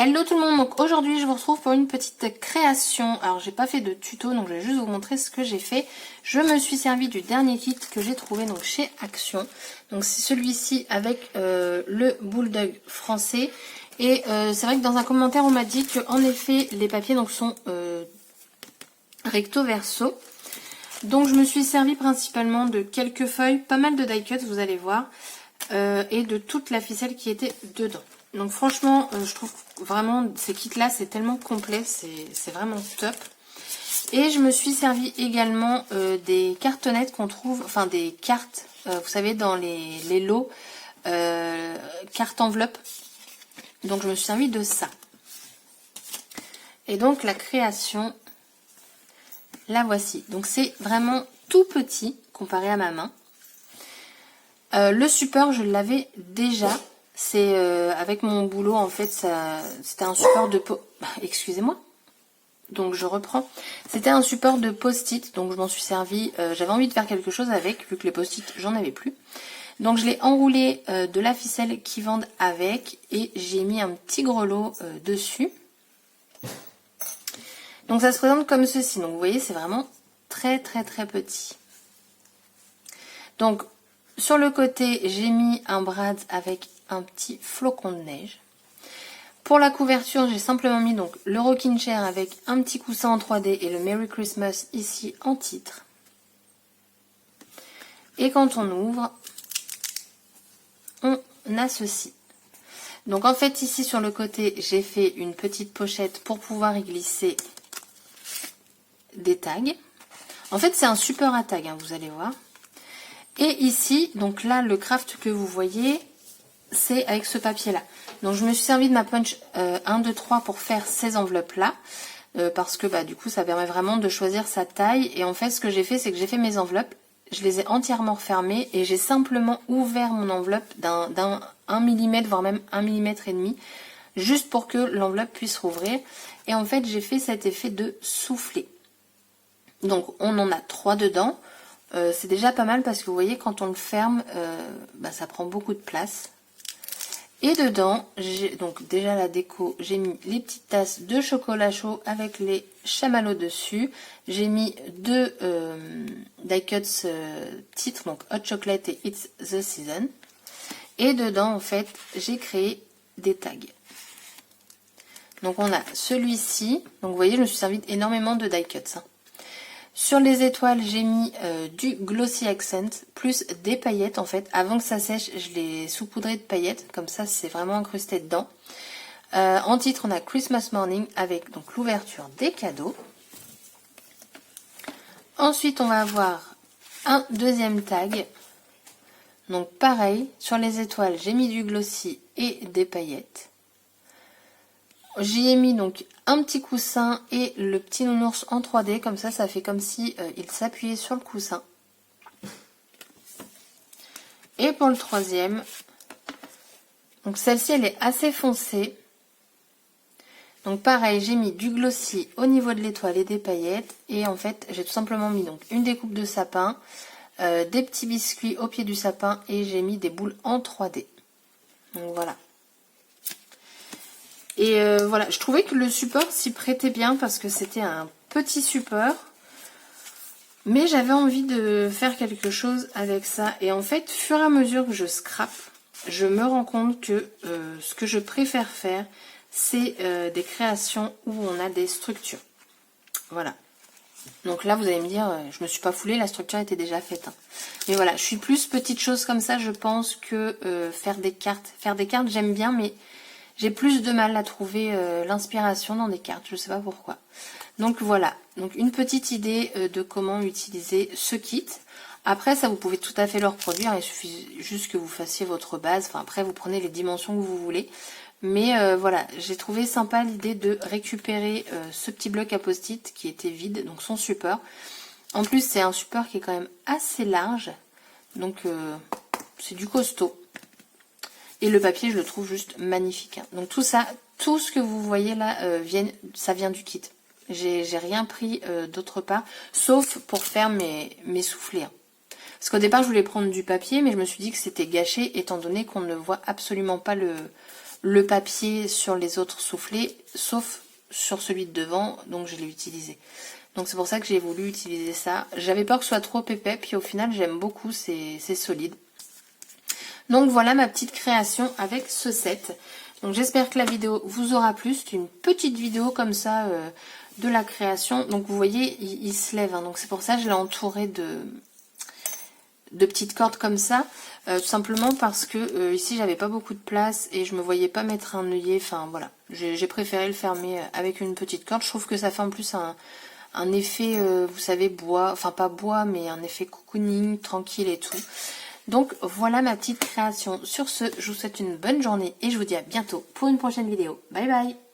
Hello tout le monde, donc aujourd'hui je vous retrouve pour une petite création. Alors j'ai pas fait de tuto, donc je vais juste vous montrer ce que j'ai fait. Je me suis servi du dernier kit que j'ai trouvé donc chez Action. Donc c'est celui-ci avec le bulldog français. Et c'est vrai que dans un commentaire on m'a dit que en effet les papiers donc sont recto verso. Donc je me suis servi principalement de quelques feuilles, pas mal de die cuts vous allez voir, et de toute la ficelle qui était dedans. Donc franchement, je trouve vraiment ces kits-là, c'est tellement complet, c'est vraiment top. Et je me suis servi également des cartonnettes qu'on trouve, enfin des cartes, vous savez, dans les lots, cartes enveloppes. Donc je me suis servi de ça. Et donc la création, la voici. Donc c'est vraiment tout petit comparé à ma main. Le support, je l'avais déjà. C'est avec mon boulot, en fait, c'était un support de... Excusez-moi. Donc, je reprends. C'était un support de post-it, donc je m'en suis servi. J'avais envie de faire quelque chose avec, vu que les post-it, j'en avais plus. Donc, je l'ai enroulé de la ficelle qu'ils vendent avec et j'ai mis un petit grelot dessus. Donc, ça se présente comme ceci. Donc, vous voyez, c'est vraiment très, très, très petit. Donc, sur le côté, j'ai mis un brad avec un petit flocon de neige. Pour la couverture, j'ai simplement mis donc le rocking chair avec un petit coussin en 3D et le Merry Christmas ici en titre. Et quand on ouvre, on a ceci. Donc en fait ici sur le côté, j'ai fait une petite pochette pour pouvoir y glisser des tags. En fait c'est un support à tag, hein, vous allez voir. Et ici, donc là le craft que vous voyez, c'est avec ce papier là. Donc je me suis servi de ma punch 1, 2, 3 pour faire ces enveloppes là. Parce que bah, du coup ça permet vraiment de choisir sa taille. Et en fait ce que j'ai fait, c'est que j'ai fait mes enveloppes. Je les ai entièrement refermées. Et j'ai simplement ouvert mon enveloppe d'un 1 mm, voire même 1 mm et demi. Juste pour que l'enveloppe puisse rouvrir. Et en fait j'ai fait cet effet de souffler. Donc on en a 3 dedans. C'est déjà pas mal parce que vous voyez quand on le ferme, bah, ça prend beaucoup de place. Et dedans, j'ai donc déjà la déco, j'ai mis les petites tasses de chocolat chaud avec les chamallows dessus. J'ai mis deux die cuts titres, donc Hot Chocolate et It's the Season. Et dedans, en fait, j'ai créé des tags. Donc on a celui-ci. Donc vous voyez, je me suis servi énormément de die cuts. Hein. Sur les étoiles, j'ai mis du Glossy Accent, plus des paillettes en fait. Avant que ça sèche, je l'ai saupoudré de paillettes, comme ça c'est vraiment incrusté dedans. En titre, on a Christmas Morning avec donc l'ouverture des cadeaux. Ensuite, on va avoir un deuxième tag. Donc pareil, sur les étoiles, j'ai mis du Glossy et des paillettes. J'y ai mis donc un petit coussin et le petit nounours en 3D, comme ça fait comme si il s'appuyait sur le coussin. Et pour le troisième, donc celle-ci elle est assez foncée. Donc pareil, j'ai mis du glossy au niveau de l'étoile et des paillettes. Et en fait, j'ai tout simplement mis donc une découpe de sapin, des petits biscuits au pied du sapin et j'ai mis des boules en 3D. Donc voilà. Et voilà, je trouvais que le support s'y prêtait bien parce que c'était un petit support. Mais j'avais envie de faire quelque chose avec ça. Et en fait, fur et à mesure que je scrape, je me rends compte que ce que je préfère faire, c'est des créations où on a des structures. Voilà. Donc là, vous allez me dire, je me suis pas foulée, la structure était déjà faite. Hein. Mais voilà, je suis plus petite chose comme ça, je pense, que faire des cartes. Faire des cartes, j'aime bien, mais... j'ai plus de mal à trouver l'inspiration dans des cartes, je ne sais pas pourquoi. Donc voilà, donc une petite idée de comment utiliser ce kit. Après ça, vous pouvez tout à fait le reproduire, il suffit juste que vous fassiez votre base. Enfin après, vous prenez les dimensions que vous voulez. Mais voilà, j'ai trouvé sympa l'idée de récupérer ce petit bloc à post-it qui était vide, donc son support. En plus, c'est un support qui est quand même assez large, donc c'est du costaud. Et le papier, je le trouve juste magnifique. Hein. Donc tout ça, tout ce que vous voyez là, ça vient du kit. J'ai rien pris d'autre part, sauf pour faire mes soufflets. Hein. Parce qu'au départ, je voulais prendre du papier, mais je me suis dit que c'était gâché, étant donné qu'on ne voit absolument pas le papier sur les autres soufflets, sauf sur celui de devant, donc je l'ai utilisé. Donc c'est pour ça que j'ai voulu utiliser ça. J'avais peur que ce soit trop épais, puis au final j'aime beaucoup, c'est solide. Donc voilà ma petite création avec ce set. Donc j'espère que la vidéo vous aura plu. C'est une petite vidéo comme ça de la création. Donc vous voyez, il se lève. Hein. Donc c'est pour ça que je l'ai entouré de petites cordes comme ça. Tout simplement parce que ici j'avais pas beaucoup de place et je me voyais pas mettre un œillet. Enfin voilà, j'ai préféré le fermer avec une petite corde. Je trouve que ça fait en plus un effet, vous savez, bois. Enfin pas bois, mais un effet cocooning, tranquille et tout. Donc voilà ma petite création. Sur ce, je vous souhaite une bonne journée et je vous dis à bientôt pour une prochaine vidéo. Bye bye!